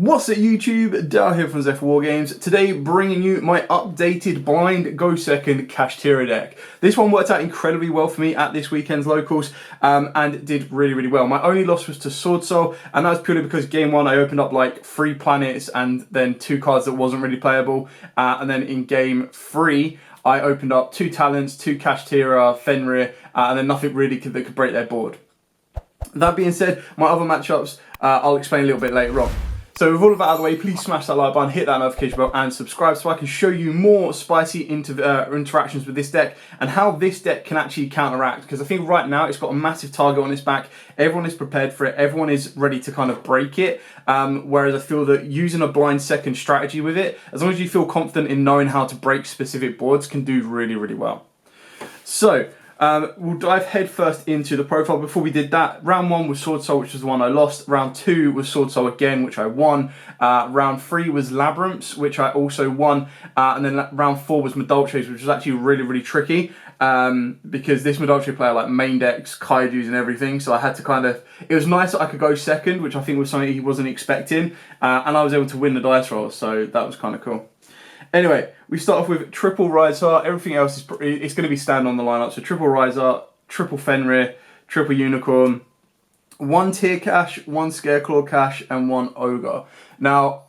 What's up YouTube, Dal here from Zephyr War Games. Today bringing you my updated blind go second Kashtira deck. This one worked out incredibly well for me at this weekend's locals and did really well. My only loss was to Sword Soul, and that was purely because game one I opened up like 3 planets and then 2 cards that wasn't really playable, and then in game 3 I opened up 2 Talents, 2 Kashtira, Fenrir, and then nothing really that could break their board. That being said, my other matchups I'll explain a little bit later on. So with all of that out of the way, please smash that like button, hit that notification bell and subscribe so I can show you more spicy interactions with this deck and how this deck can actually counteract, because I think right now it's got a massive target on its back. Everyone is prepared for it, everyone is ready to kind of break it, whereas I feel that using a blind second strategy with it, as long as you feel confident in knowing how to break specific boards, can do really well. So we'll dive head first into the profile. Before we did that, round 1 was Sword Soul, which was the one I lost. Round 2 was Sword Soul again, which I won. Round 3 was Labyrinths, which I also won. And then round 4 was Madolches, which was actually really tricky because this Madolche player like main decks, Kaijus and everything. So I had to kind of, it was nice that I could go second, which I think was something he wasn't expecting. And I was able to win the dice roll, so that was kind of cool. Anyway, we start off with triple Rise Heart. Everything else is it's going to be standard on the lineup. So triple Rise Heart, triple Fenrir, triple Unicorn, 1 Tier Cash, 1 Scareclaw Cash, and 1 Ogre. Now,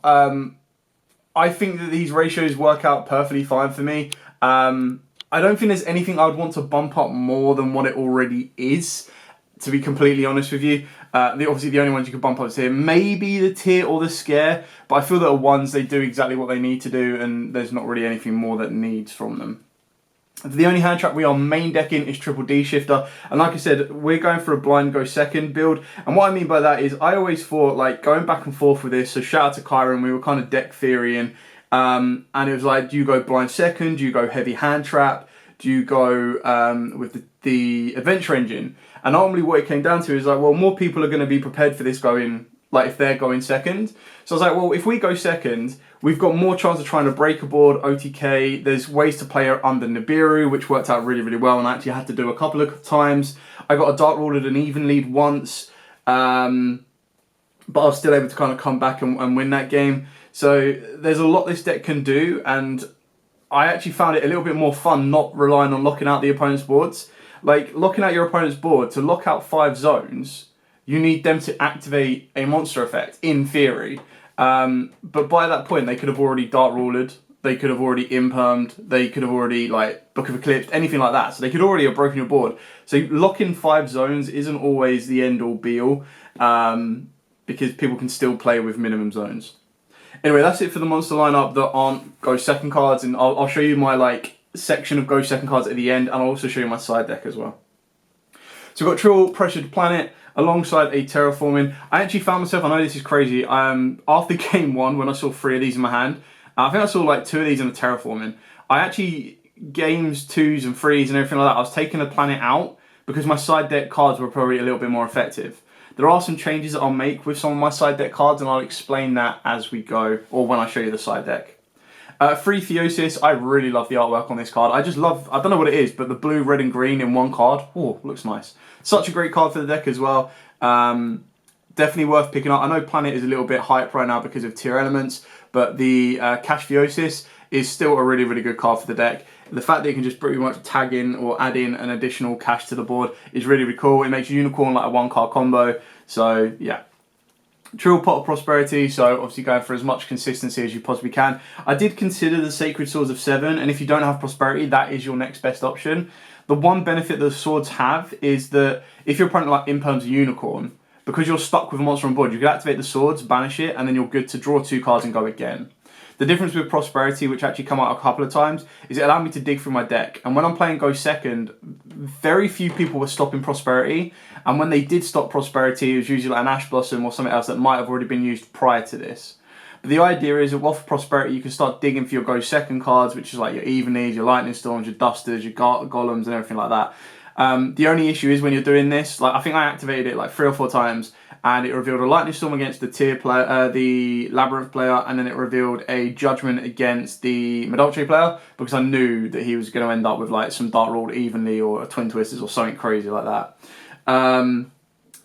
I think that these ratios work out perfectly fine for me. I don't think there's anything I would want to bump up more than what it already is, to be completely honest with you. Obviously the only ones you can bump up is here, maybe the Tier or the Scare, but I feel that the ones, they do exactly what they need to do and there's not really anything more that needs from them. The only hand trap we are main decking is Triple D Shifter, and like I said, we're going for a blind go second build, and what I mean by that is I always thought, like, going back and forth with this, so shout out to Kyron, we were kind of deck theorying, and it was like, do you go blind second, do you go heavy hand trap, do you go with the adventure engine? And normally what it came down to is like, well, more people are going to be prepared for this going, like if they're going second. So I was like, well, if we go second, we've got more chance of trying to break a board, OTK. There's ways to play under Nibiru, which worked out really well, and I actually had to do a couple of times. I got a dark world at an even lead once, but I was still able to kind of come back and win that game. So there's a lot this deck can do, and I actually found it a little bit more fun not relying on locking out the opponent's boards. Like, locking out your opponent's board, to lock out 5 zones, you need them to activate a monster effect, in theory. But by that point, they could have already Dark Ruled, they could have already Impermed, they could have already, like, Book of Eclipse, anything like that. So they could already have broken your board. So locking 5 zones isn't always the end-all, be-all, because people can still play with minimum zones. Anyway, that's it for the monster lineup that aren't go second cards, and I'll show you my, like, section of go second cards at the end, and I'll also show you my side deck as well. So we've got Trill Pressured Planet alongside a Terraforming. I actually found myself, I know this is crazy, after game 1 when I saw 3 of these in my hand, I think I saw like 2 of these in the Terraforming. I actually, games 2s and 3s and everything like that, I was taking the planet out because my side deck cards were probably a little bit more effective. There are some changes that I'll make with some of my side deck cards, and I'll explain that as we go, or when I show you the side deck. 3 Theosis, I really love the artwork on this card. I just love, I don't know what it is, but the blue, red and green in one card, oh, looks nice. Such a great card for the deck as well. Definitely worth picking up. I know Planet is a little bit hype right now because of tier elements, but the Cash Theosis is still a really good card for the deck. The fact that you can just pretty much tag in or add in an additional cash to the board is really cool. It makes Unicorn like a 1-card combo, so yeah. Trill Pot of Prosperity, so obviously going for as much consistency as you possibly can. I did consider the Sacred Swords of 7, and if you don't have Prosperity, that is your next best option. The one benefit that the swords have is that if your opponent like imperms a Unicorn, because you're stuck with a monster on board, you can activate the swords, banish it, and then you're good to draw 2 cards and go again. The difference with Prosperity, which actually come out a couple of times, is it allowed me to dig through my deck. And when I'm playing Go Second, very few people were stopping Prosperity. And when they did stop Prosperity, it was usually like an Ash Blossom or something else that might have already been used prior to this. But the idea is that with Prosperity, you can start digging for your Go Second cards, which is like your Evenies, your Lightning Storms, your Dusters, your Golems, and everything like that. The only issue is when you're doing this, like I think I activated it like 3 or 4 times, and it revealed a Lightning Storm against the Tier player, the Labyrinth player, and then it revealed a Judgment against the Madolche player, because I knew that he was going to end up with like some Dark Ruled Evenly or a Twin Twisters or something crazy like that.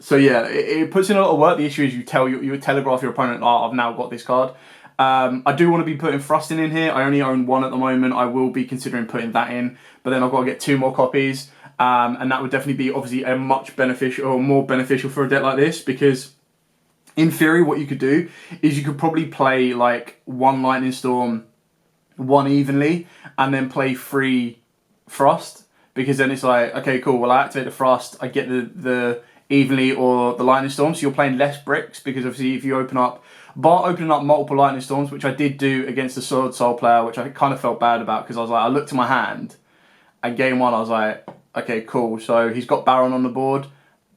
So yeah, it puts in a lot of work. The issue is you telegraph your opponent, oh, I've now got this card. I do want to be putting Thrusting in here. I only own one at the moment. I will be considering putting that in, but then I've got to get 2 more copies. And that would definitely be obviously a much beneficial, or more beneficial for a deck like this, because in theory what you could do is you could probably play like 1 Lightning Storm, 1 Evenly, and then play 3 Thrust, because then it's like, okay, cool, well I activate the Thrust, I get the Evenly or the Lightning Storm, so you're playing less bricks, because obviously if you opening up multiple Lightning Storms, which I did do against the Sword Soul player, which I kind of felt bad about, because I was like, I looked at my hand, and game 1 I was like, okay, cool, so he's got Baron on the board,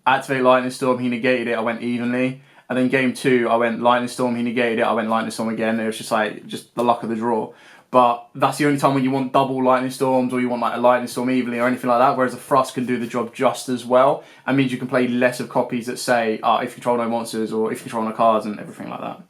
activate Lightning Storm, he negated it, I went Evenly, and then game 2 I went Lightning Storm, he negated it, I went Lightning Storm again. It was just like, just the luck of the draw. But that's the only time when you want double Lightning Storms, or you want like a Lightning Storm Evenly or anything like that, whereas a Thrust can do the job just as well, and means you can play less of copies that say, if you control no monsters, or if you control no cards, and everything like that.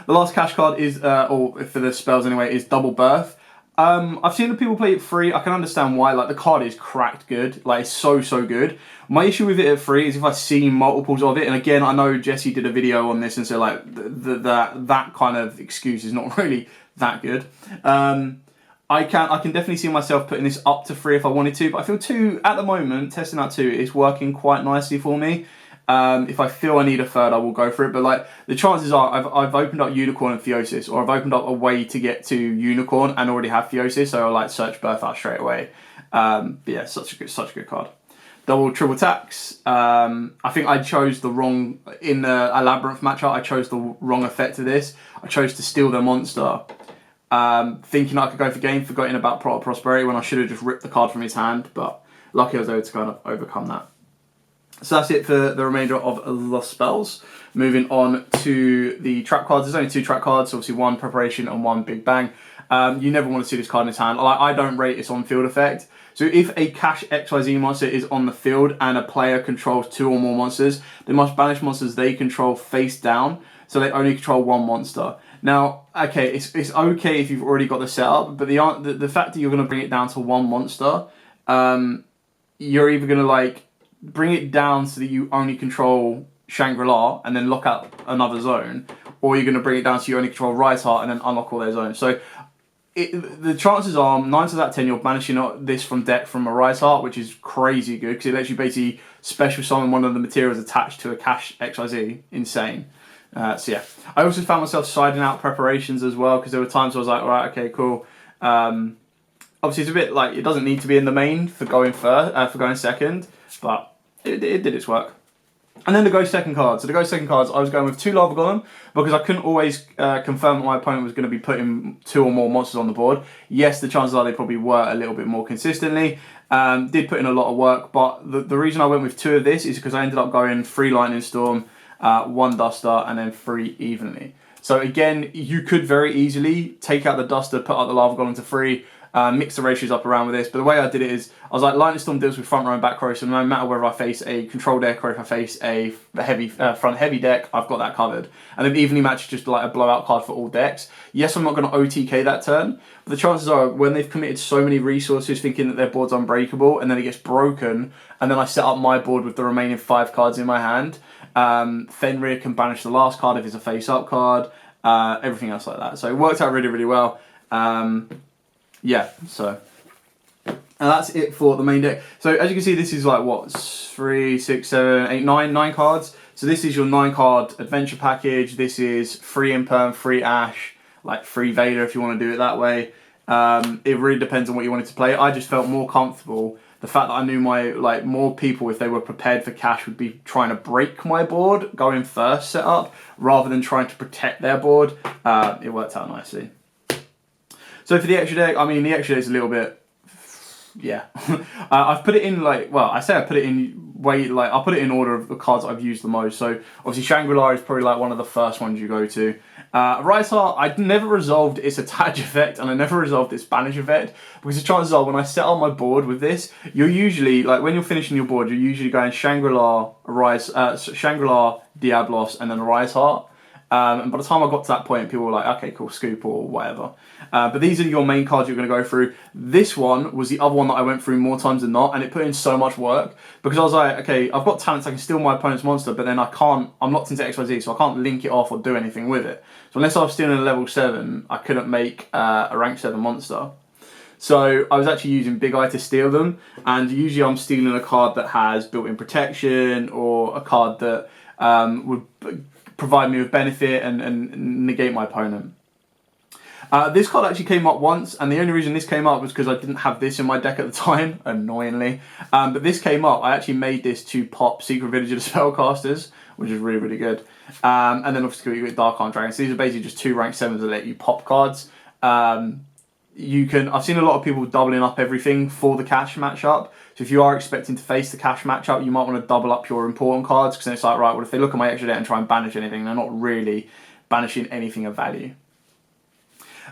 The last cash card is, or for the spells anyway, is Double Birth. I've seen the people play it free. I can understand why. Like, the card is cracked good. Like, it's so good. My issue with it at free is if I see multiples of it, and again, I know Jesse did a video on this, and so like that kind of excuse is not really that good. I can definitely see myself putting this up to 3 if I wanted to, but I feel 2 at the moment, testing out 2 is working quite nicely for me. If I feel I need a 3rd, I will go for it. But like, the chances are I've opened up Unicorn and Theosis, or I've opened up a way to get to Unicorn and already have Theosis, so I'll like search Birth out straight away. But yeah, such a good card. Double triple tax. I think I chose the wrong, in the Labyrinth matchup, I chose the wrong effect of this. I chose to steal their monster, thinking I could go for game, forgetting about Prosperity when I should have just ripped the card from his hand, but lucky I was able to kind of overcome that. So that's it for the remainder of the spells. Moving on to the trap cards. There's only 2 trap cards, obviously 1 Preparation and 1 Big Bang. You never want to see this card in his hand. I don't rate its on-field effect. So if a Cash XYZ monster is on the field and a player controls 2 or more monsters, they must banish monsters they control face down, so they only control 1 monster. Now, okay, it's okay if you've already got the setup, but the fact that you're going to bring it down to 1 monster, you're either going to like bring it down so that you only control Shangri-La and then lock out another zone, or you're going to bring it down so you only control Rise Heart and then unlock all their zones. So the chances are 9 times out of 10 you're banishing this from deck from a Rise Heart, which is crazy good because it lets you basically special summon one of the materials attached to a Cash XYZ. Insane. So yeah, I also found myself siding out Preparations as well, because there were times I was like, all right, okay, cool. Obviously it's a bit like, it doesn't need to be in the main for going second, but it did its work. And then the Go Second cards. So the Go Second cards, I was going with 2 Lava Golem, because I couldn't always confirm that my opponent was going to be putting 2 or more monsters on the board. Yes, the chances are they probably were a little bit more consistently. Did put in a lot of work, but the reason I went with 2 of this is because I ended up going 3 Lightning Storm, 1 Duster, and then 3 Evenly. So again, you could very easily take out the Duster, put out the Lava Golem to 3, mix the ratios up around with this, but the way I did it is, I was like, Lightning Storm deals with front row and back row, so no matter whether I face a control deck or if I face a heavy front heavy deck, I've got that covered. And then Evenly Match is just like a blowout card for all decks. Yes, I'm not going to OTK that turn, but the chances are when they've committed so many resources thinking that their board's unbreakable, and then it gets broken, and then I set up my board with the remaining 5 cards in my hand, Fenrir can banish the last card if it's a face-up card, everything else like that. So it worked out really, really well. Yeah, so, and that's it for the main deck. So as you can see, this is like what, 3, 6, 7, 8, 9 cards. So this is your 9 card adventure package. This is free Imperm, free Ash, like free Vader if you want to do it that way. It really depends on what you wanted to play. I just felt more comfortable. The fact that I knew more people, if they were prepared for Cash, would be trying to break my board going first setup rather than trying to protect their board. It worked out nicely. So for the extra deck, I mean, the extra deck is a little bit, yeah. I've put it in I say I put it in I put it in order of the cards I've used the most. So obviously Shangri-La is probably like one of the first ones you go to. Rise Heart, I never resolved its attach effect and I never resolved its banish effect, because the chances are when I set up my board with this, you're usually, like when you're finishing your board, you're usually going Shangri-La, Shangri-La, Diablos, and then Rise Heart. And by the time I got to that point, people were like, okay, cool, scoop or whatever. But these are your main cards you're going to go through. This one was the other one that I went through more times than not, and it put in so much work because I was like, okay, I've got talents, I can steal my opponent's monster, but then I'm locked into XYZ, so I can't link it off or do anything with it. So unless I was stealing a level 7, I couldn't make a rank 7 monster. So I was actually using Big Eye to steal them, and usually I'm stealing a card that has built-in protection or a card that would provide me with benefit and negate my opponent. This card actually came up once, and the only reason this came up was because I didn't have this in my deck at the time, annoyingly. But this came up. I actually made this to pop Secret Village of the Spellcasters, which is really, really good. And then obviously you get Dark Iron Dragons. So these are basically just 2 rank 7s that let you pop cards. I've seen a lot of people doubling up everything for the cash matchup. So if you are expecting to face the cash matchup, you might want to double up your important cards, because then it's like, right, well, if they look at my extra deck and try and banish anything, they're not really banishing anything of value.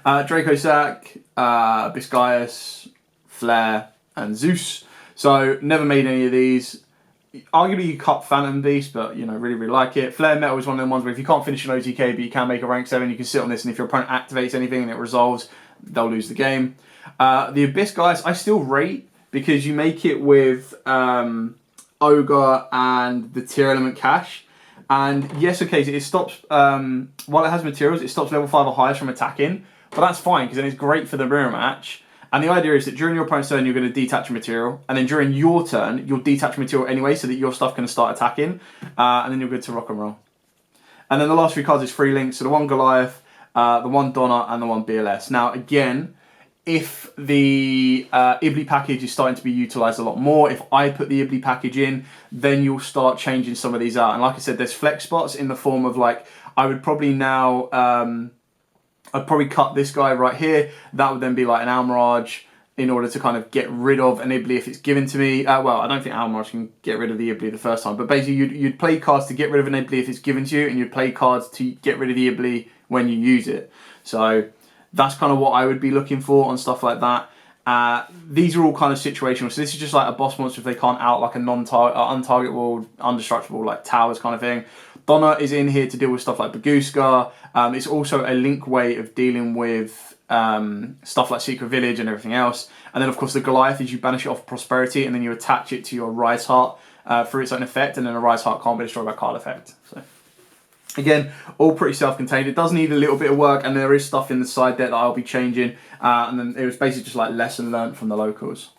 Draco Sack, Biscayas, Flare, and Zeus. So never made any of these. Arguably you cut Phantom Beast, but really, really like it. Flare Metal is one of them ones where if you can't finish an OTK, but you can make a rank 7, you can sit on this, and if your opponent activates anything and it resolves, they'll lose the game. The Abyss Guys, I still rate, because you make it with Ogre and the Tier Element Cash. And yes, okay, so it stops, while it has materials, it stops level 5 or higher from attacking. But that's fine, because then it's great for the mirror match. And the idea is that during your opponent's turn, you're going to detach a material. And then during your turn, you'll detach a material anyway, so that your stuff can start attacking. And then you're good to rock and roll. And then the last 3 cards is 3 links. So the 1 Goliath, the 1 Donna, and the 1 BLS. Now, again, if the Ibli package is starting to be utilised a lot more, if I put the Ibli package in, then you'll start changing some of these out. And like I said, there's flex spots in the form of, like, I would probably now, I'd probably cut this guy right here. That would then be like an Almirage in order to kind of get rid of an Ibli if it's given to me. Well, I don't think Almirage can get rid of the Ibli the first time, but basically you'd play cards to get rid of an Ibli if it's given to you, and you'd play cards to get rid of the Ibli when you use it. So that's kind of what I would be looking for on stuff like that. These are all kind of situational. So this is just like a boss monster if they can't out like a untargetable, undestructible, like towers kind of thing. Donna is in here to deal with stuff like Baguska. It's also a link way of dealing with stuff like Secret Village and everything else. And then of course the Goliath is you banish it off Prosperity, and then you attach it to your Rise Heart for its own effect, and then a Rise Heart can't be destroyed by card effect. So again, all pretty self-contained. It does need a little bit of work, and there is stuff in the side deck that I'll be changing. And then it was basically just like lesson learned from the locals.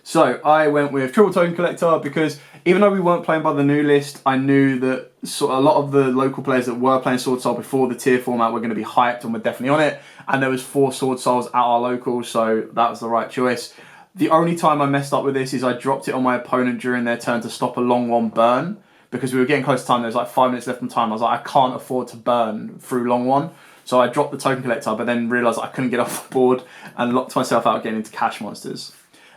So I went with Triple Token Collector, because even though we weren't playing by the new list, I knew that a lot of the local players that were playing Sword Soul before the tier format were going to be hyped and were definitely on it. And there was 4 Sword Souls at our locals, so that was the right choice. The only time I messed up with this is I dropped it on my opponent during their turn to stop a long one burn, because we were getting close to time. There was like 5 minutes left on time. I was like, I can't afford to burn through long one. So I dropped the Token Collector, but then realised I couldn't get off the board and locked myself out getting into cash monsters.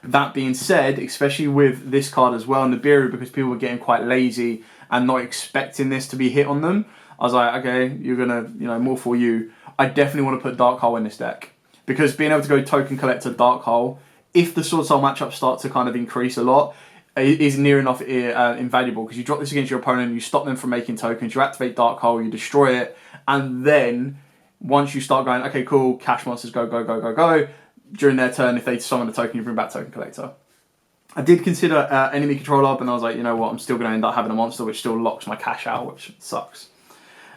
That being said, especially with this card as well, Nibiru, because people were getting quite lazy and not expecting this to be hit on them, I was like, okay, you're going to, more for you. I definitely want to put Dark Hole in this deck, because being able to go Token Collector, Dark Hole, if the Sword Soul matchups start to kind of increase a lot, is near enough invaluable, because you drop this against your opponent, you stop them from making tokens, you activate Dark Hole, you destroy it, and then once you start going, okay, cool, cash monsters go, go, go, go, go, during their turn, if they summon a token, you bring back Token Collector. I did consider enemy control up, and I was like, you know what, I'm still going to end up having a monster which still locks my cash out, which sucks.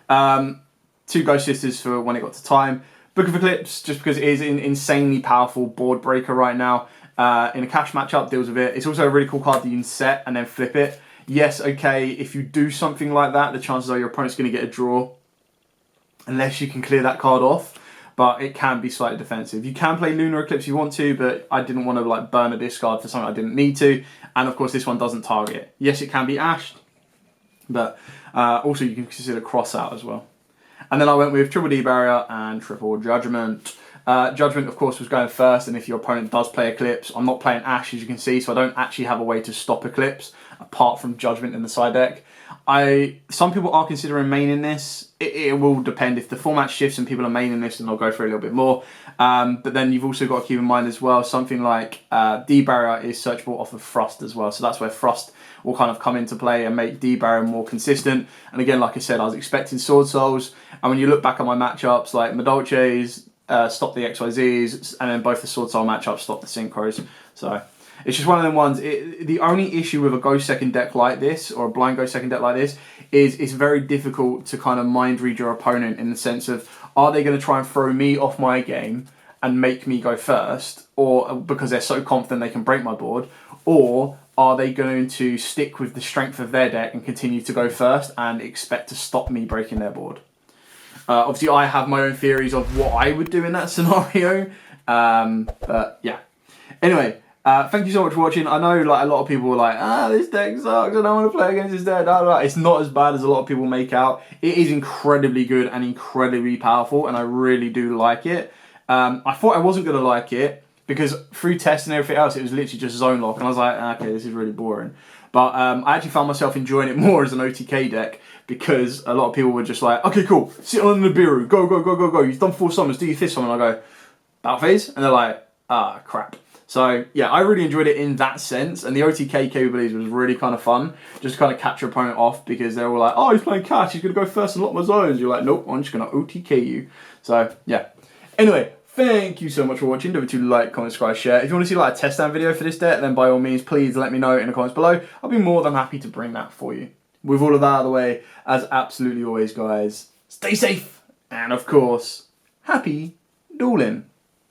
2 Ghost Sisters for when it got to time. Book of Eclipse, just because it is an insanely powerful board breaker right now. In a cash matchup, deals with it. It's also a really cool card that you can set and then flip it. Yes, okay, if you do something like that, the chances are your opponent's going to get a draw, unless you can clear that card off. But it can be slightly defensive. You can play Lunar Eclipse if you want to, but I didn't want to like burn a discard for something I didn't need to. And of course, this one doesn't target. Yes, it can be ashed, but also you can consider cross out as well. And then I went with Triple D Barrier and Triple Judgment. Judgment, of course, was going first, and if your opponent does play Eclipse, I'm not playing Ash, as you can see, so I don't actually have a way to stop Eclipse, apart from Judgment in the side deck. Some people are considering maining this. It will depend. If the format shifts and people are maining this, then I'll go for a little bit more. But then you've also got to keep in mind as well, something like D-Barrier is searchable off of Thrust as well. So that's where Thrust will kind of come into play and make D-Barrier more consistent. And again, like I said, I was expecting Sword Souls. And when you look back at my matchups, like Madolche's stop the XYZs, and then both the Sword Soul matchups stop the Synchros. So it's just one of them ones. The only issue with a Go Second deck like this, or a blind Go Second deck like this, is it's very difficult to kind of mind read your opponent in the sense of, are they going to try and throw me off my game and make me go first, or because they're so confident they can break my board, or are they going to stick with the strength of their deck and continue to go first and expect to stop me breaking their board? Obviously, I have my own theories of what I would do in that scenario, but yeah. Anyway, thank you so much for watching. I know like a lot of people were like, this deck sucks, I don't want to play against this deck. It's not as bad as a lot of people make out. It is incredibly good and incredibly powerful, and I really do like it. I thought I wasn't going to like it, because through tests and everything else, it was literally just zone lock, and I was like, okay, this is really boring. But I actually found myself enjoying it more as an OTK deck, because a lot of people were just like, okay, cool, sit on the Nibiru, go, go, go, go, go. You've done 4 summons, do your 5th summon. I go, battle phase? And they're like, crap. So yeah, I really enjoyed it in that sense, and the OTK capabilities was really kind of fun, just to kind of catch your opponent off, because they were like, oh, he's playing Cash, he's going to go first and lock my zones. You're like, nope, I'm just going to OTK you. So yeah. Anyway, thank you so much for watching. Don't forget to like, comment, subscribe, share. If you want to see like a test stand video for this deck, then by all means, please let me know in the comments below. I'll be more than happy to bring that for you. With all of that out of the way, as absolutely always, guys, stay safe, and of course, happy dueling.